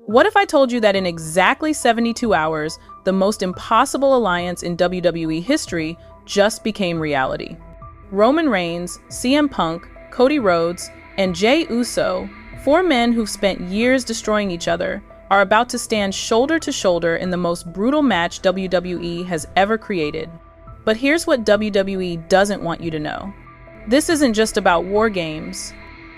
What if I told you that in exactly 72 hours, the most impossible alliance in WWE history just became reality? Roman Reigns, CM Punk, Cody Rhodes, and Jey Uso, four men who've spent years destroying each other, are about to stand shoulder to shoulder in the most brutal match WWE has ever created. But here's what WWE doesn't want you to know. This isn't just about WarGames.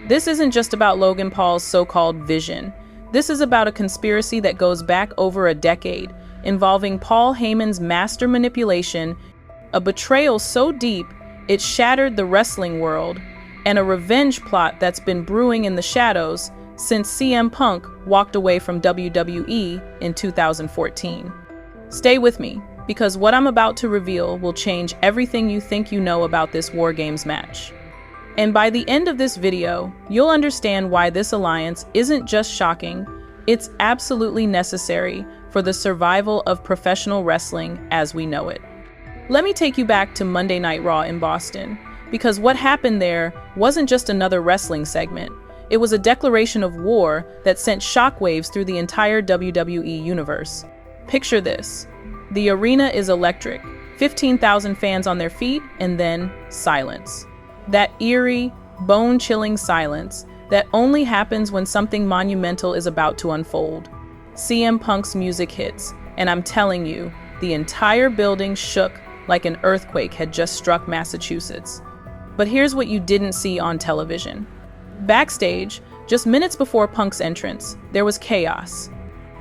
This isn't just about Logan Paul's so-called vision. This is about a conspiracy that goes back over a decade, involving Paul Heyman's master manipulation, a betrayal so deep it shattered the wrestling world, and a revenge plot that's been brewing in the shadows since CM Punk walked away from WWE in 2014. Stay with me, because what I'm about to reveal will change everything you think you know about this WarGames match. And by the end of this video, you'll understand why this alliance isn't just shocking, it's absolutely necessary for the survival of professional wrestling as we know it. Let me take you back to Monday Night Raw in Boston, because what happened there wasn't just another wrestling segment. It was a declaration of war that sent shockwaves through the entire WWE Universe. Picture this. The arena is electric, 15,000 fans on their feet, and then silence. That eerie, bone-chilling silence that only happens when something monumental is about to unfold. CM Punk's music hits, and I'm telling you, the entire building shook like an earthquake had just struck Massachusetts. But here's what you didn't see on television. Backstage, just minutes before Punk's entrance, there was chaos.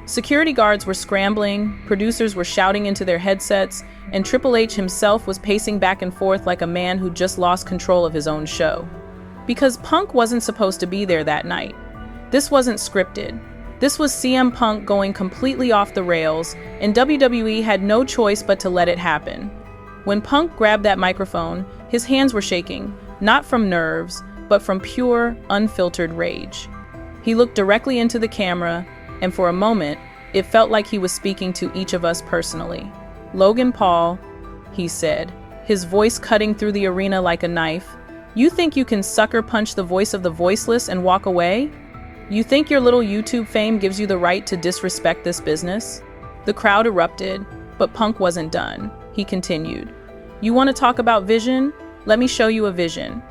Security guards were scrambling, producers were shouting into their headsets, and Triple H himself was pacing back and forth like a man who just lost control of his own show. Because Punk wasn't supposed to be there that night. This wasn't scripted. This was CM Punk going completely off the rails, and WWE had no choice but to let it happen. When Punk grabbed that microphone, his hands were shaking, not from nerves, but from pure, unfiltered rage. He looked directly into the camera, and for a moment, it felt like he was speaking to each of us personally. "Logan Paul," he said, his voice cutting through the arena like a knife, "you think you can sucker punch the voice of the voiceless and walk away? You think your little YouTube fame gives you the right to disrespect this business?" The crowd erupted, but Punk wasn't done. He continued, "You want to talk about vision? Let me show you a vision.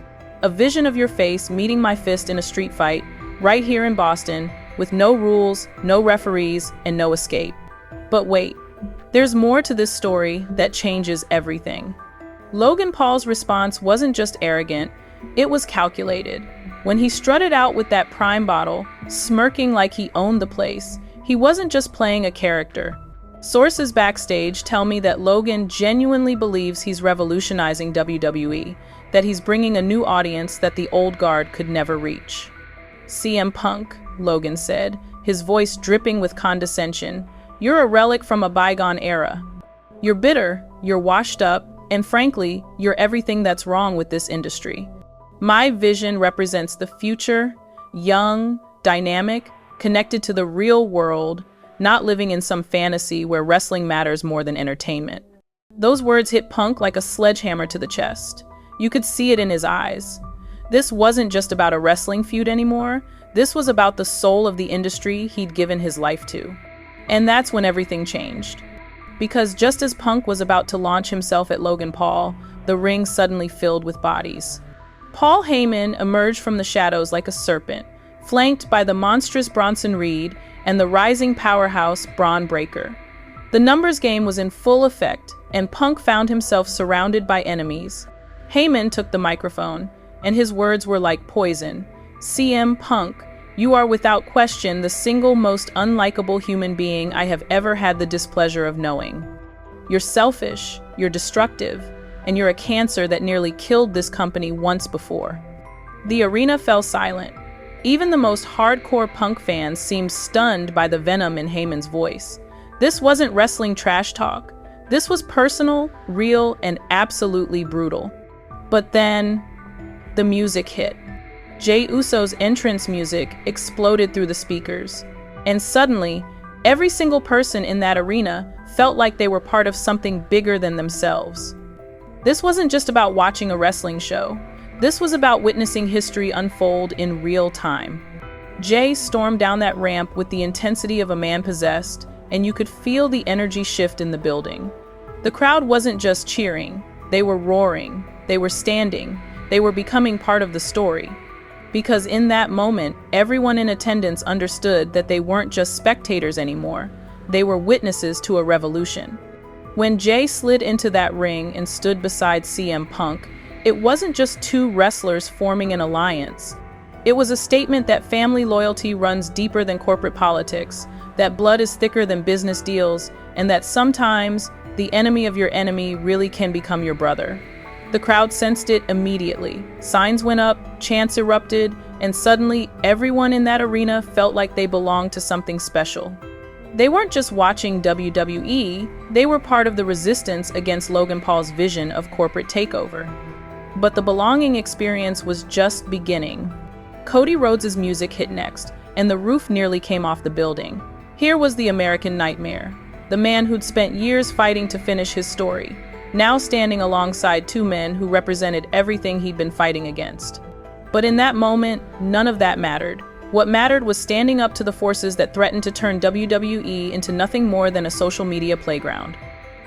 A vision of your face meeting my fist in a street fight, right here in Boston, with no rules, no referees, and no escape." But wait, there's more to this story that changes everything. Logan Paul's response wasn't just arrogant, it was calculated. When he strutted out with that prime bottle, smirking like he owned the place, he wasn't just playing a character. Sources backstage tell me that Logan genuinely believes he's revolutionizing WWE, that he's bringing a new audience that the old guard could never reach. "CM Punk," Logan said, his voice dripping with condescension, "you're a relic from a bygone era. You're bitter, you're washed up, and frankly, you're everything that's wrong with this industry. My vision represents the future, young, dynamic, connected to the real world, not living in some fantasy where wrestling matters more than entertainment." Those words hit Punk like a sledgehammer to the chest. You could see it in his eyes. This wasn't just about a wrestling feud anymore. This was about the soul of the industry he'd given his life to. And that's when everything changed. Because just as Punk was about to launch himself at Logan Paul, the ring suddenly filled with bodies. Paul Heyman emerged from the shadows like a serpent, flanked by the monstrous Bronson Reed and the rising powerhouse Braun Breaker. The numbers game was in full effect, and Punk found himself surrounded by enemies. Heyman took the microphone, and his words were like poison. "CM Punk, you are without question the single most unlikable human being I have ever had the displeasure of knowing. You're selfish, you're destructive, and you're a cancer that nearly killed this company once before." The arena fell silent. Even the most hardcore Punk fans seemed stunned by the venom in Heyman's voice. This wasn't wrestling trash talk. This was personal, real, and absolutely brutal. But then, the music hit. Jey Uso's entrance music exploded through the speakers. And suddenly, every single person in that arena felt like they were part of something bigger than themselves. This wasn't just about watching a wrestling show. This was about witnessing history unfold in real time. Jey stormed down that ramp with the intensity of a man possessed, and you could feel the energy shift in the building. The crowd wasn't just cheering, they were roaring, they were standing, they were becoming part of the story. Because in that moment, everyone in attendance understood that they weren't just spectators anymore, they were witnesses to a revolution. When Jey slid into that ring and stood beside CM Punk, it wasn't just two wrestlers forming an alliance. It was a statement that family loyalty runs deeper than corporate politics, that blood is thicker than business deals, and that sometimes the enemy of your enemy really can become your brother. The crowd sensed it immediately. Signs went up, chants erupted, and suddenly everyone in that arena felt like they belonged to something special. They weren't just watching WWE, they were part of the resistance against Logan Paul's vision of corporate takeover. But the belonging experience was just beginning. Cody Rhodes' music hit next, and the roof nearly came off the building. Here was the American nightmare, the man who'd spent years fighting to finish his story, now standing alongside two men who represented everything he'd been fighting against. But in that moment, none of that mattered. What mattered was standing up to the forces that threatened to turn WWE into nothing more than a social media playground.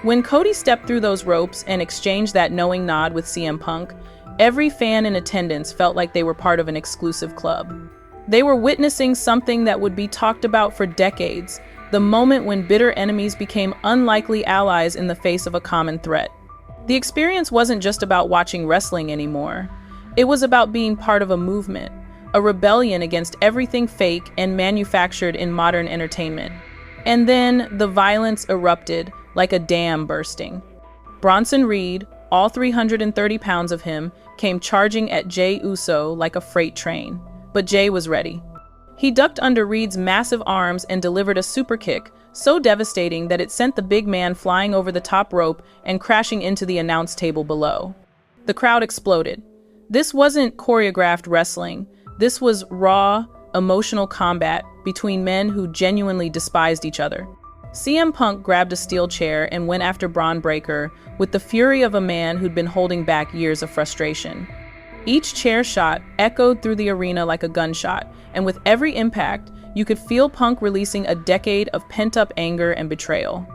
When Cody stepped through those ropes and exchanged that knowing nod with CM Punk, every fan in attendance felt like they were part of an exclusive club. They were witnessing something that would be talked about for decades, the moment when bitter enemies became unlikely allies in the face of a common threat. The experience wasn't just about watching wrestling anymore. It was about being part of a movement, a rebellion against everything fake and manufactured in modern entertainment. And then the violence erupted like a dam bursting. Bronson Reed, all 330 pounds of him, came charging at Jey Uso like a freight train. But Jey was ready. He ducked under Reed's massive arms and delivered a super kick, so devastating that it sent the big man flying over the top rope and crashing into the announce table below. The crowd exploded. This wasn't choreographed wrestling. This was raw, emotional combat between men who genuinely despised each other. CM Punk grabbed a steel chair and went after Braun Breaker with the fury of a man who'd been holding back years of frustration. Each chair shot echoed through the arena like a gunshot, and with every impact, you could feel Punk releasing a decade of pent-up anger and betrayal.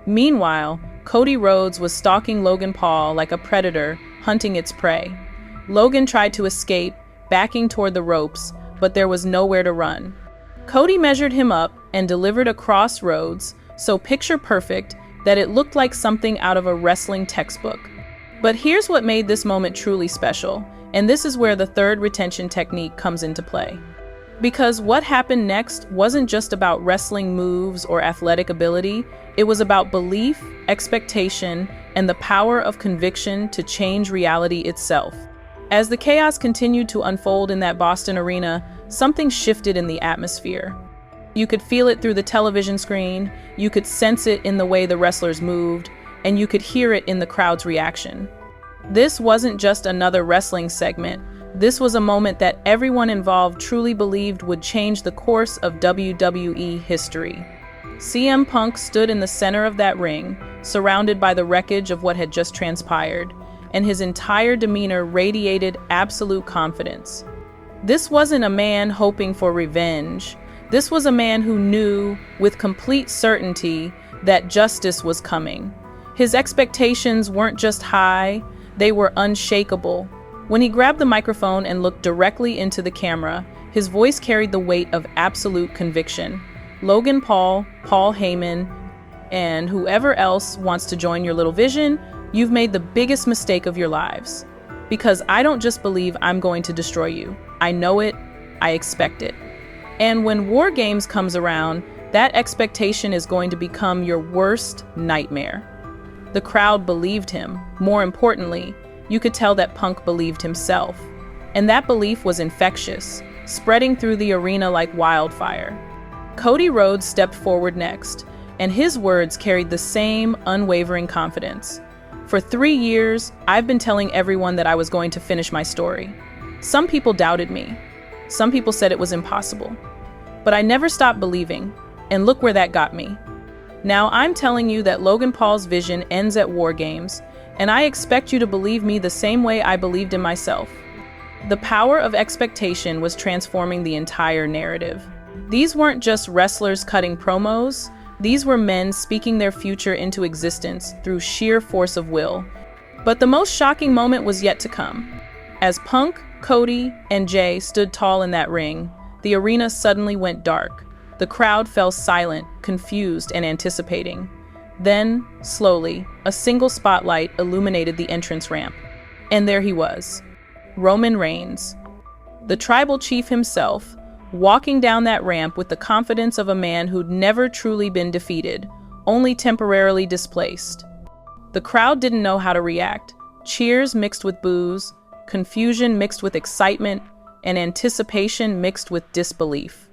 Meanwhile, Cody Rhodes was stalking Logan Paul like a predator hunting its prey. Logan tried to escape, backing toward the ropes, but there was nowhere to run. Cody measured him up and delivered a crossroads, so picture perfect that it looked like something out of a wrestling textbook. But here's what made this moment truly special, and this is where the third retention technique comes into play. Because what happened next wasn't just about wrestling moves or athletic ability, it was about belief, expectation, and the power of conviction to change reality itself. As the chaos continued to unfold in that Boston arena, something shifted in the atmosphere. You could feel it through the television screen, you could sense it in the way the wrestlers moved, and you could hear it in the crowd's reaction. This wasn't just another wrestling segment. This was a moment that everyone involved truly believed would change the course of WWE history. CM Punk stood in the center of that ring, surrounded by the wreckage of what had just transpired, and his entire demeanor radiated absolute confidence. This wasn't a man hoping for revenge. This was a man who knew, with complete certainty, that justice was coming. His expectations weren't just high, they were unshakable. When he grabbed the microphone and looked directly into the camera, his voice carried the weight of absolute conviction. Logan Paul, Paul Heyman, and whoever else wants to join your little vision, you've made the biggest mistake of your lives. Because I don't just believe I'm going to destroy you. I know it, I expect it. And when WarGames comes around, that expectation is going to become your worst nightmare. The crowd believed him. More importantly, you could tell that Punk believed himself. And that belief was infectious, spreading through the arena like wildfire. Cody Rhodes stepped forward next, and his words carried the same unwavering confidence. For 3 years, I've been telling everyone that I was going to finish my story. Some people doubted me. Some people said it was impossible. But I never stopped believing, and look where that got me. Now I'm telling you that Logan Paul's vision ends at WarGames, and I expect you to believe me the same way I believed in myself. The power of expectation was transforming the entire narrative. These weren't just wrestlers cutting promos, these were men speaking their future into existence through sheer force of will. But the most shocking moment was yet to come. As Punk, Cody, and Jey stood tall in that ring, the arena suddenly went dark. The crowd fell silent, confused, and anticipating. Then, slowly, a single spotlight illuminated the entrance ramp. And there he was, Roman Reigns, the tribal chief himself, walking down that ramp with the confidence of a man who'd never truly been defeated, only temporarily displaced. The crowd didn't know how to react. Cheers mixed with boos, confusion mixed with excitement, and anticipation mixed with disbelief.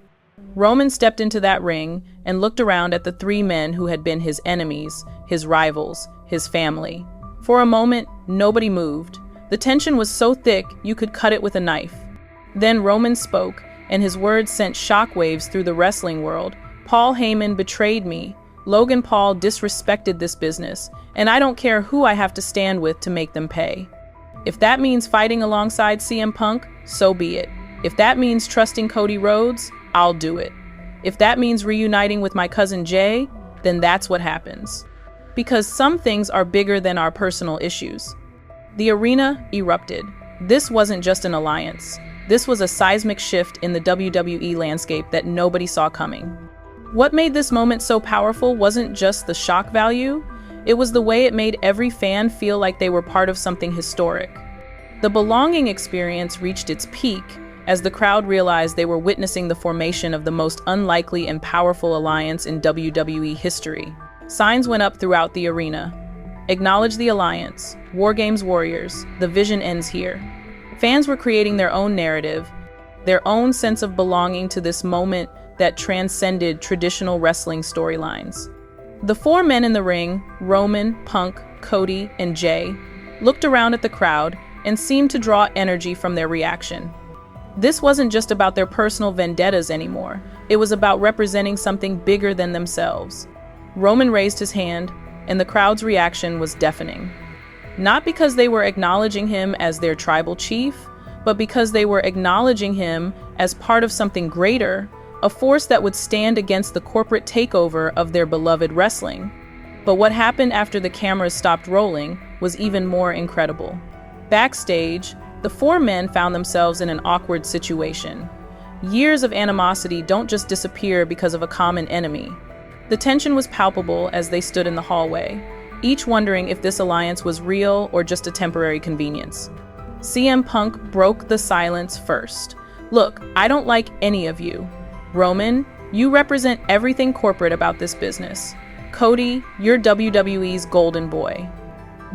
Roman stepped into that ring and looked around at the three men who had been his enemies, his rivals, his family. For a moment, nobody moved. The tension was so thick you could cut it with a knife. Then Roman spoke, and his words sent shockwaves through the wrestling world. Paul Heyman betrayed me. Logan Paul disrespected this business, and I don't care who I have to stand with to make them pay. If that means fighting alongside CM Punk, so be it. If that means trusting Cody Rhodes, I'll do it. If that means reuniting with my cousin Jey, then that's what happens. Because some things are bigger than our personal issues. The arena erupted. This wasn't just an alliance. This was a seismic shift in the WWE landscape that nobody saw coming. What made this moment so powerful wasn't just the shock value, it was the way it made every fan feel like they were part of something historic. The belonging experience reached its peak as the crowd realized they were witnessing the formation of the most unlikely and powerful alliance in WWE history. Signs went up throughout the arena. Acknowledge the alliance. WarGames warriors. The vision ends here. Fans were creating their own narrative, their own sense of belonging to this moment that transcended traditional wrestling storylines. The four men in the ring, Roman, Punk, Cody, and Jey, looked around at the crowd and seemed to draw energy from their reaction. This wasn't just about their personal vendettas anymore. It was about representing something bigger than themselves. Roman raised his hand, and the crowd's reaction was deafening. Not because they were acknowledging him as their tribal chief, but because they were acknowledging him as part of something greater, a force that would stand against the corporate takeover of their beloved wrestling. But what happened after the cameras stopped rolling was even more incredible. Backstage, the four men found themselves in an awkward situation. Years of animosity don't just disappear because of a common enemy. The tension was palpable as they stood in the hallway, each wondering if this alliance was real or just a temporary convenience. CM Punk broke the silence first. Look, I don't like any of you. Roman, you represent everything corporate about this business. Cody, you're WWE's golden boy.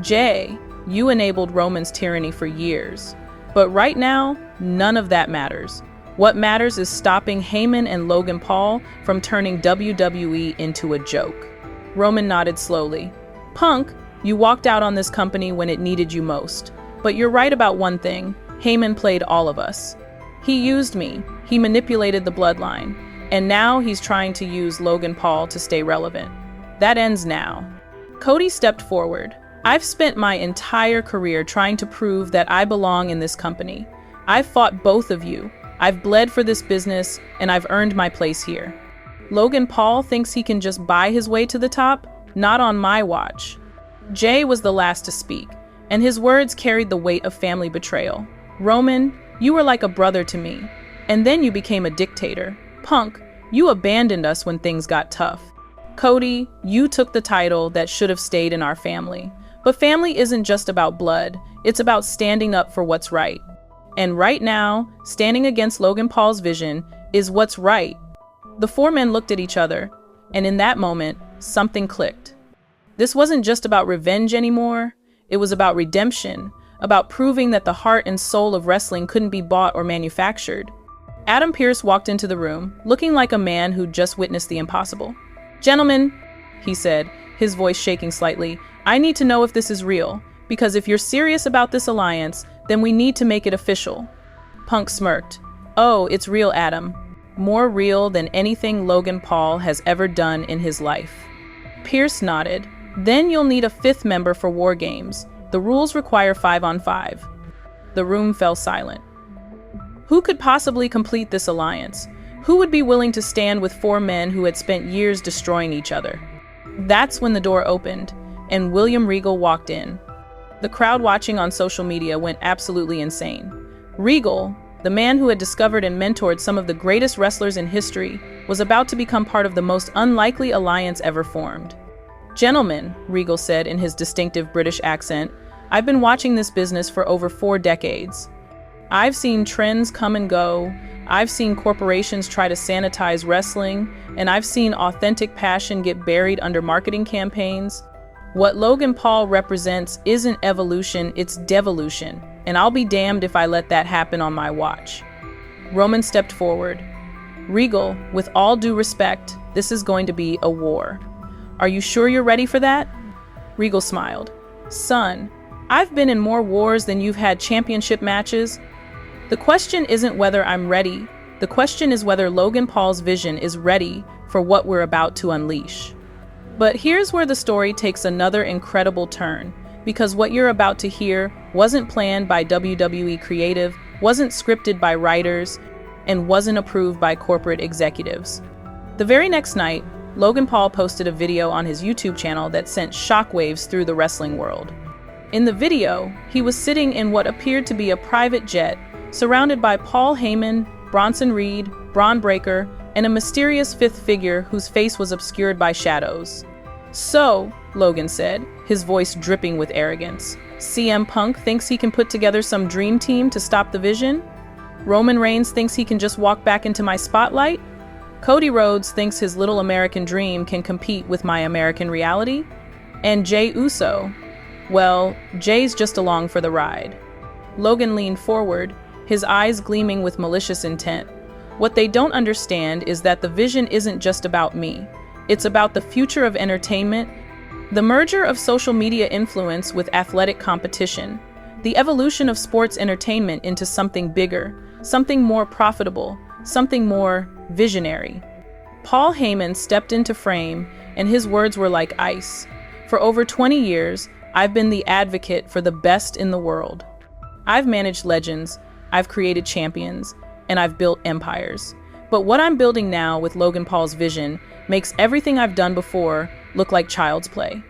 Jey, you enabled Roman's tyranny for years. But right now, none of that matters. What matters is stopping Heyman and Logan Paul from turning WWE into a joke. Roman nodded slowly. Punk, you walked out on this company when it needed you most. But you're right about one thing. Heyman played all of us. He used me. He manipulated the bloodline. And now he's trying to use Logan Paul to stay relevant. That ends now. Cody stepped forward. I've spent my entire career trying to prove that I belong in this company. I've fought both of you. I've bled for this business, and I've earned my place here. Logan Paul thinks he can just buy his way to the top? Not on my watch. Jey was the last to speak, and his words carried the weight of family betrayal. Roman, you were like a brother to me, and then you became a dictator. Punk, you abandoned us when things got tough. Cody, you took the title that should have stayed in our family. But family isn't just about blood, it's about standing up for what's right. And right now, standing against Logan Paul's vision is what's right. The four men looked at each other, and in that moment, something clicked. This wasn't just about revenge anymore, it was about redemption, about proving that the heart and soul of wrestling couldn't be bought or manufactured. Adam Pearce walked into the room, looking like a man who'd just witnessed the impossible. "Gentlemen," he said, his voice shaking slightly, "I need to know if this is real, because if you're serious about this alliance, then we need to make it official." Punk smirked. "Oh, it's real, Adam. More real than anything Logan Paul has ever done in his life." Pearce nodded. "Then you'll need a fifth member for WarGames. The rules require 5-on-5. The room fell silent. Who could possibly complete this alliance? Who would be willing to stand with four men who had spent years destroying each other? That's when the door opened, and William Regal walked in. The crowd watching on social media went absolutely insane. Regal, the man who had discovered and mentored some of the greatest wrestlers in history, was about to become part of the most unlikely alliance ever formed. "Gentlemen," Regal said in his distinctive British accent, "I've been watching this business for over 4 decades. I've seen trends come and go, I've seen corporations try to sanitize wrestling, and I've seen authentic passion get buried under marketing campaigns. What Logan Paul represents isn't evolution, it's devolution, and I'll be damned if I let that happen on my watch." Roman stepped forward. "Regal, with all due respect, this is going to be a war. Are you sure you're ready for that?" Regal smiled. "Son, I've been in more wars than you've had championship matches. The question isn't whether I'm ready. The question is whether Logan Paul's vision is ready for what we're about to unleash." But here's where the story takes another incredible turn, because what you're about to hear wasn't planned by WWE Creative, wasn't scripted by writers, and wasn't approved by corporate executives. The very next night, Logan Paul posted a video on his YouTube channel that sent shockwaves through the wrestling world. In the video, he was sitting in what appeared to be a private jet, surrounded by Paul Heyman, Bronson Reed, Braun Breaker, and a mysterious fifth figure whose face was obscured by shadows. "So," Logan said, his voice dripping with arrogance, "CM Punk thinks he can put together some dream team to stop the Vision? Roman Reigns thinks he can just walk back into my spotlight? Cody Rhodes thinks his little American dream can compete with my American reality? And Jey Uso? Well, Jey's just along for the ride." Logan leaned forward, his eyes gleaming with malicious intent. "What they don't understand is that the Vision isn't just about me. It's about the future of entertainment, the merger of social media influence with athletic competition, the evolution of sports entertainment into something bigger, something more profitable, something more visionary." Paul Heyman stepped into frame, and his words were like ice. "For over 20 years, I've been the advocate for the best in the world. I've managed legends, I've created champions, and I've built empires. But what I'm building now with Logan Paul's vision makes everything I've done before look like child's play."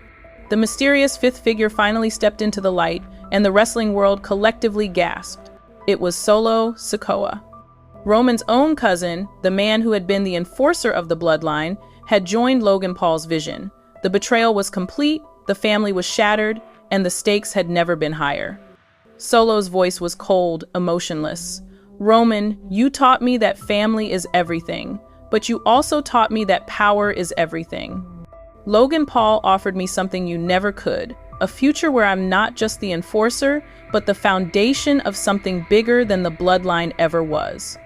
The mysterious fifth figure finally stepped into the light, and the wrestling world collectively gasped. It was Solo Sikoa. Roman's own cousin, the man who had been the enforcer of the bloodline, had joined Logan Paul's vision. The betrayal was complete, the family was shattered, and the stakes had never been higher. Solo's voice was cold, emotionless. "Roman, you taught me that family is everything, but you also taught me that power is everything. Logan Paul offered me something you never could, a future where I'm not just the enforcer, but the foundation of something bigger than the bloodline ever was."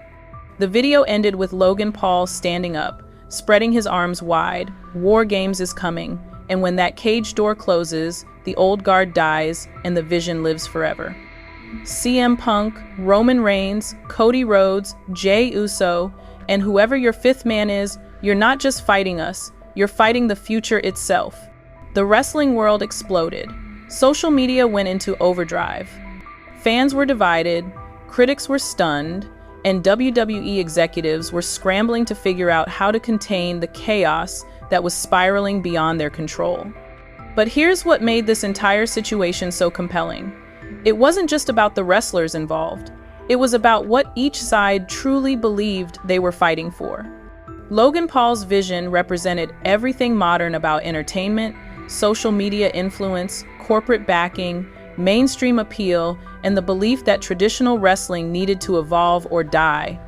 The video ended with Logan Paul standing up, spreading his arms wide. "WarGames is coming, and when that cage door closes, the old guard dies and the Vision lives forever." CM Punk, Roman Reigns, Cody Rhodes, Jey Uso, and whoever your fifth man is, you're not just fighting us, you're fighting the future itself. The wrestling world exploded. Social media went into overdrive. Fans were divided, critics were stunned, and WWE executives were scrambling to figure out how to contain the chaos that was spiraling beyond their control. But here's what made this entire situation so compelling. It wasn't just about the wrestlers involved. It was about what each side truly believed they were fighting for. Logan Paul's vision represented everything modern about entertainment, social media influence, corporate backing, mainstream appeal, and the belief that traditional wrestling needed to evolve or die.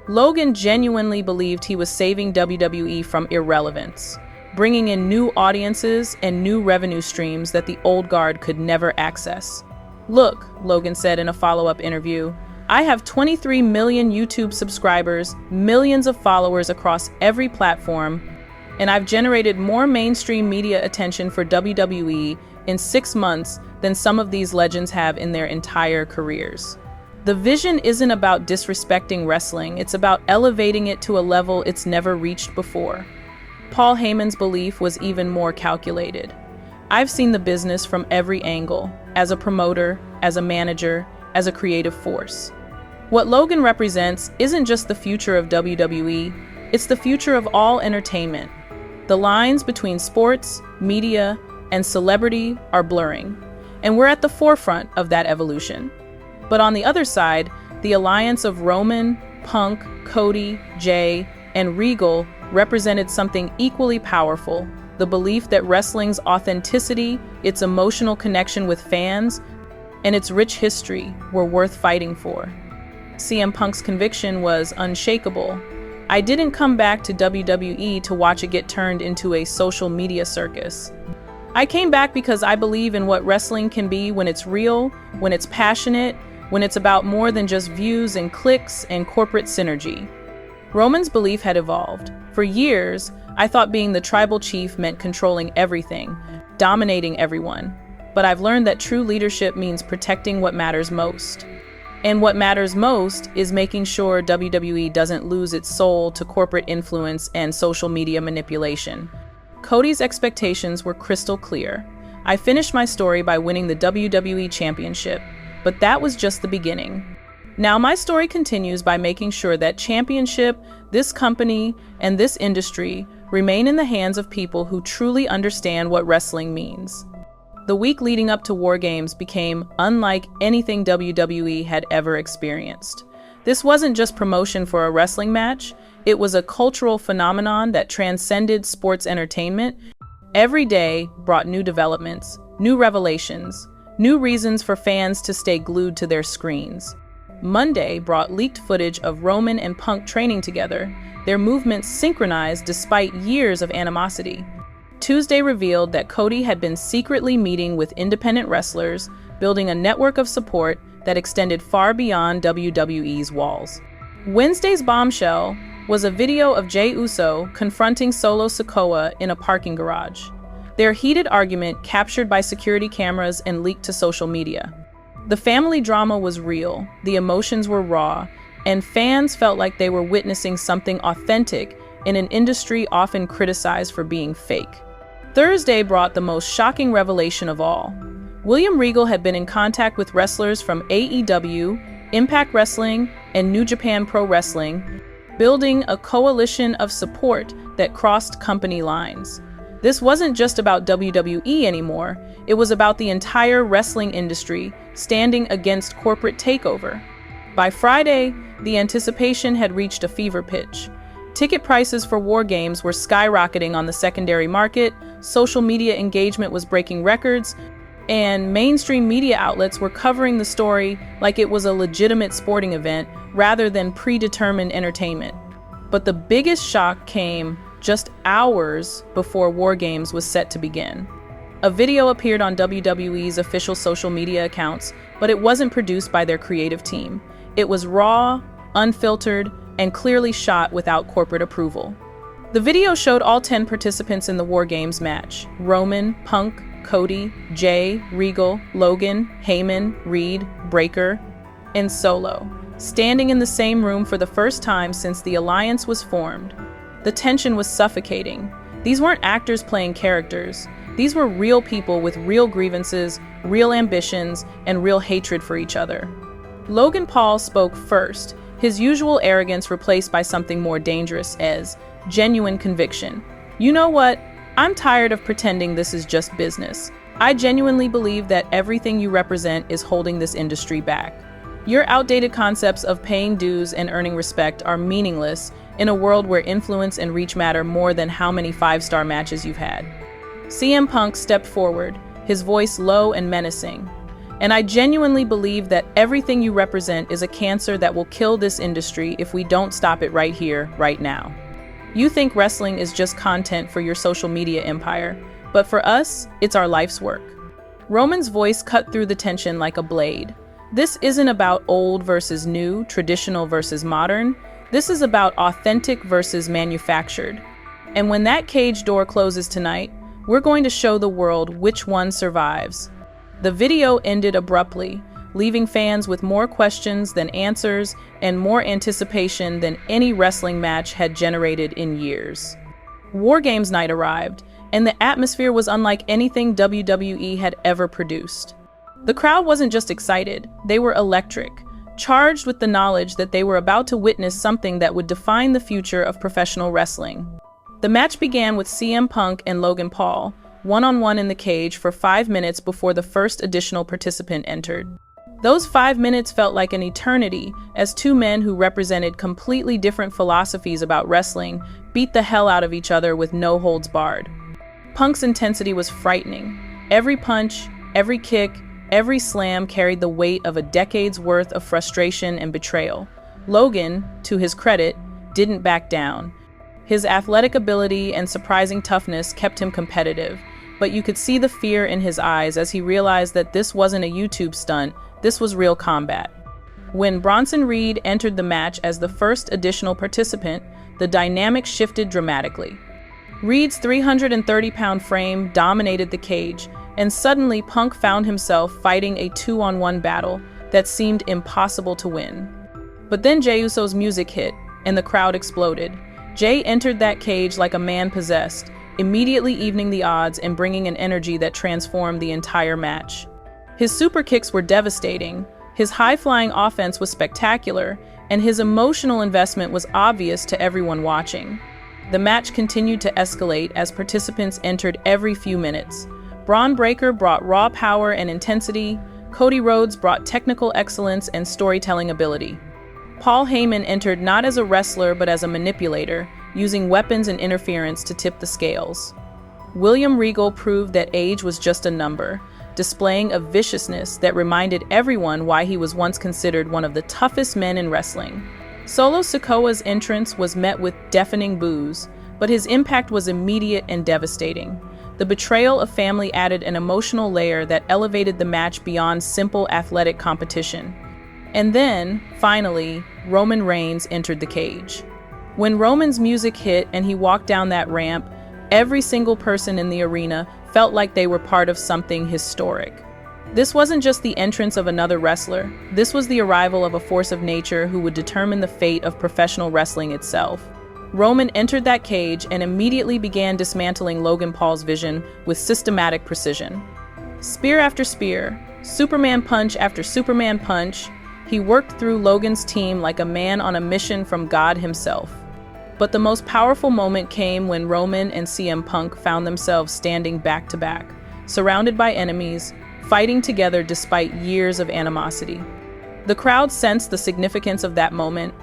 Logan genuinely believed he was saving WWE from irrelevance, bringing in new audiences and new revenue streams that the old guard could never access. "Look," Logan said in a follow-up interview, "I have 23 million YouTube subscribers, millions of followers across every platform, and I've generated more mainstream media attention for WWE in 6 months than some of these legends have in their entire careers." The vision isn't about disrespecting wrestling, it's about elevating it to a level it's never reached before. Paul Heyman's belief was even more calculated. "I've seen the business from every angle, as a promoter, as a manager, as a creative force. What Logan represents isn't just the future of WWE, it's the future of all entertainment. The lines between sports, media, and celebrity are blurring, and we're at the forefront of that evolution. But on the other side, the alliance of Roman, Punk, Cody, Jey, and Regal represented something equally powerful: the belief that wrestling's authenticity, its emotional connection with fans, and its rich history were worth fighting for. CM Punk's conviction was unshakable. "I didn't come back to WWE to watch it get turned into a social media circus. I came back because I believe in what wrestling can be when it's real, when it's passionate, when it's about more than just views and clicks and corporate synergy." Roman's belief had evolved. For years, I thought being the tribal chief meant controlling everything, dominating everyone. But I've learned that true leadership means protecting what matters most. And what matters most is making sure WWE doesn't lose its soul to corporate influence and social media manipulation. Cody's expectations were crystal clear. "I finished my story by winning the WWE Championship, but that was just the beginning. Now my story continues by making sure that championship, this company, and this industry remain in the hands of people who truly understand what wrestling means." The week leading up to WarGames became unlike anything WWE had ever experienced. This wasn't just promotion for a wrestling match, it was a cultural phenomenon that transcended sports entertainment. Every day brought new developments, new revelations, new reasons for fans to stay glued to their screens. Monday brought leaked footage of Roman and Punk training together, their movements synchronized despite years of animosity. Tuesday revealed that Cody had been secretly meeting with independent wrestlers, building a network of support that extended far beyond WWE's walls. Wednesday's bombshell was a video of Jey Uso confronting Solo Sikoa in a parking garage. Their heated argument captured by security cameras and leaked to social media. The family drama was real, the emotions were raw, and fans felt like they were witnessing something authentic in an industry often criticized for being fake. Thursday brought the most shocking revelation of all. William Regal had been in contact with wrestlers from AEW, Impact Wrestling, and New Japan Pro Wrestling, building a coalition of support that crossed company lines. This wasn't just about WWE anymore, it was about the entire wrestling industry standing against corporate takeover. By Friday, the anticipation had reached a fever pitch. Ticket prices for WarGames were skyrocketing on the secondary market, social media engagement was breaking records, and mainstream media outlets were covering the story like it was a legitimate sporting event rather than predetermined entertainment. But the biggest shock came just hours before WarGames was set to begin. A video appeared on WWE's official social media accounts, but it wasn't produced by their creative team. It was raw, unfiltered, and clearly shot without corporate approval. The video showed all 10 participants in the WarGames match: Roman, Punk, Cody, Jey, Regal, Logan, Heyman, Reed, Breaker, and Solo, standing in the same room for the first time since the alliance was formed. The tension was suffocating. These weren't actors playing characters. These were real people with real grievances, real ambitions, and real hatred for each other. Logan Paul spoke first, his usual arrogance replaced by something more dangerous as genuine conviction. "You know what? I'm tired of pretending this is just business. I genuinely believe that everything you represent is holding this industry back. Your outdated concepts of paying dues and earning respect are meaningless in a world where influence and reach matter more than how many 5-star matches you've had." CM Punk stepped forward, his voice low and menacing. "And I genuinely believe that everything you represent is a cancer that will kill this industry if we don't stop it right here, right now. You think wrestling is just content for your social media empire, but for us, it's our life's work." Roman's voice cut through the tension like a blade. This isn't about old versus new, traditional versus modern. This is about authentic versus manufactured. And when that cage door closes tonight, we're going to show the world which one survives. The video ended abruptly, leaving fans with more questions than answers and more anticipation than any wrestling match had generated in years. WarGames night arrived, and the atmosphere was unlike anything WWE had ever produced. The crowd wasn't just excited, they were electric. charged with the knowledge that they were about to witness something that would define the future of professional wrestling. The match began with CM Punk and Logan Paul, one-on-one in the cage for 5 minutes before the first additional participant entered. Those 5 minutes felt like an eternity as two men who represented completely different philosophies about wrestling beat the hell out of each other with no holds barred. Punk's intensity was frightening. Every punch, every kick, every slam carried the weight of a decade's worth of frustration and betrayal. Logan, to his credit, didn't back down. His athletic ability and surprising toughness kept him competitive, but you could see the fear in his eyes as he realized that this wasn't a YouTube stunt, this was real combat. When Bronson Reed entered the match as the first additional participant, the dynamic shifted dramatically. Reed's 330-pound frame dominated the cage, and suddenly Punk found himself fighting a 2-on-1 battle that seemed impossible to win. But then Jey Uso's music hit, and the crowd exploded. Jey entered that cage like a man possessed, immediately evening the odds and bringing an energy that transformed the entire match. His super kicks were devastating, his high-flying offense was spectacular, and his emotional investment was obvious to everyone watching. The match continued to escalate as participants entered every few minutes. Braun Breaker brought raw power and intensity, Cody Rhodes brought technical excellence and storytelling ability. Paul Heyman entered not as a wrestler but as a manipulator, using weapons and interference to tip the scales. William Regal proved that age was just a number, displaying a viciousness that reminded everyone why he was once considered one of the toughest men in wrestling. Solo Sikoa's entrance was met with deafening boos, but his impact was immediate and devastating. The betrayal of family added an emotional layer that elevated the match beyond simple athletic competition. And then, finally, Roman Reigns entered the cage. When Roman's music hit and he walked down that ramp, every single person in the arena felt like they were part of something historic. This wasn't just the entrance of another wrestler, this was the arrival of a force of nature who would determine the fate of professional wrestling itself. Roman entered that cage and immediately began dismantling Logan Paul's vision with systematic precision. Spear after spear, Superman punch after Superman punch, he worked through Logan's team like a man on a mission from God himself. But the most powerful moment came when Roman and CM Punk found themselves standing back to back, surrounded by enemies, fighting together despite years of animosity. The crowd sensed the significance of that moment.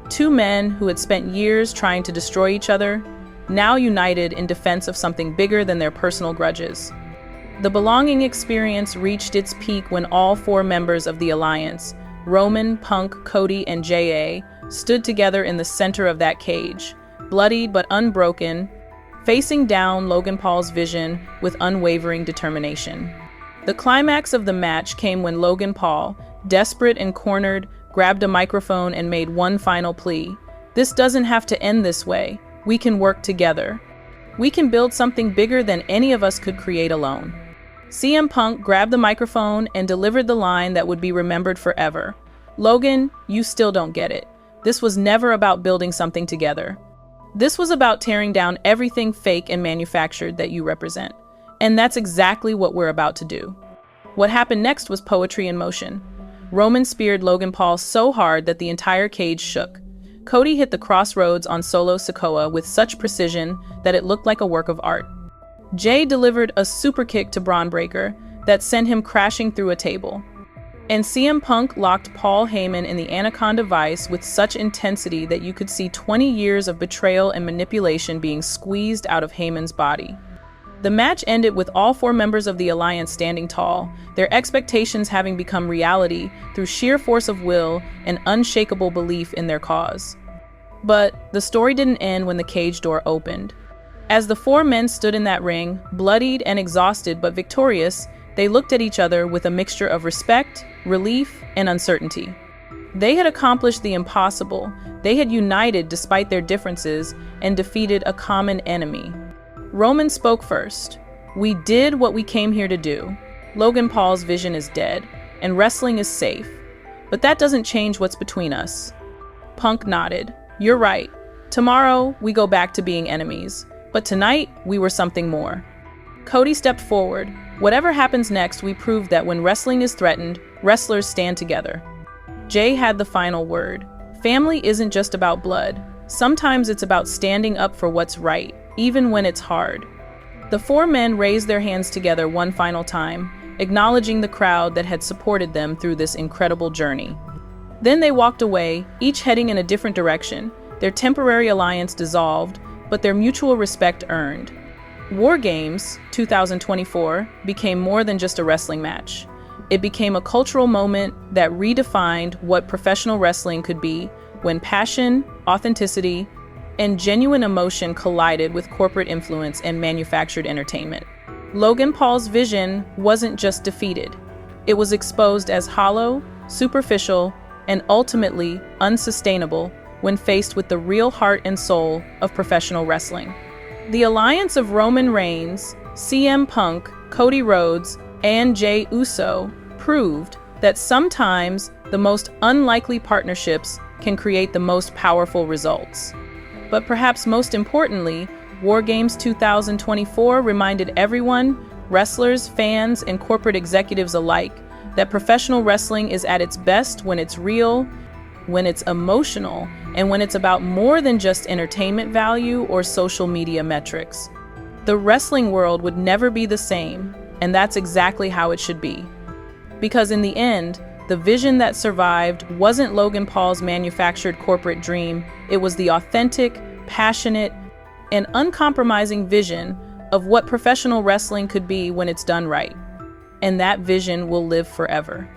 Two men who had spent years trying to destroy each other, now united in defense of something bigger than their personal grudges. The belonging experience reached its peak when all 4 members of the Alliance, Roman, Punk, Cody, and Jey, stood together in the center of that cage, bloodied but unbroken, facing down Logan Paul's vision with unwavering determination. The climax of the match came when Logan Paul, desperate and cornered, grabbed a microphone and made one final plea. This doesn't have to end this way. We can work together. We can build something bigger than any of us could create alone. CM Punk grabbed the microphone and delivered the line that would be remembered forever. Logan, you still don't get it. This was never about building something together. This was about tearing down everything fake and manufactured that you represent. And that's exactly what we're about to do. What happened next was poetry in motion. Roman speared Logan Paul so hard that the entire cage shook. Cody hit the crossroads on Solo Sikoa with such precision that it looked like a work of art. Jey delivered a super kick to Braun Breaker that sent him crashing through a table. And CM Punk locked Paul Heyman in the Anaconda Vice with such intensity that you could see 20 years of betrayal and manipulation being squeezed out of Heyman's body. The match ended with all 4 members of the Alliance standing tall, their expectations having become reality through sheer force of will and unshakable belief in their cause. But the story didn't end when the cage door opened. As the 4 men stood in that ring, bloodied and exhausted but victorious, they looked at each other with a mixture of respect, relief, and uncertainty. They had accomplished the impossible. They had united despite their differences and defeated a common enemy. Roman spoke first. We did what we came here to do. Logan Paul's vision is dead, and wrestling is safe. But that doesn't change what's between us. Punk nodded. You're right. Tomorrow, we go back to being enemies. But tonight, we were something more. Cody stepped forward. Whatever happens next, we proved that when wrestling is threatened, wrestlers stand together. Jey had the final word. Family isn't just about blood. Sometimes it's about standing up for what's right, even when it's hard. The four men raised their hands together one final time, acknowledging the crowd that had supported them through this incredible journey. Then they walked away, each heading in a different direction. Their temporary alliance dissolved, but their mutual respect earned. WarGames 2024 became more than just a wrestling match. It became a cultural moment that redefined what professional wrestling could be when passion, authenticity, and genuine emotion collided with corporate influence and manufactured entertainment. Logan Paul's vision wasn't just defeated. It was exposed as hollow, superficial, and ultimately unsustainable when faced with the real heart and soul of professional wrestling. The alliance of Roman Reigns, CM Punk, Cody Rhodes, and Jey Uso proved that sometimes the most unlikely partnerships can create the most powerful results. But perhaps most importantly, WarGames 2024 reminded everyone, wrestlers, fans, and corporate executives alike, that professional wrestling is at its best when it's real, when it's emotional, and when it's about more than just entertainment value or social media metrics. The wrestling world would never be the same, and that's exactly how it should be. Because in the end, the vision that survived wasn't Logan Paul's manufactured corporate dream, it was the authentic, passionate, and uncompromising vision of what professional wrestling could be when it's done right. And that vision will live forever.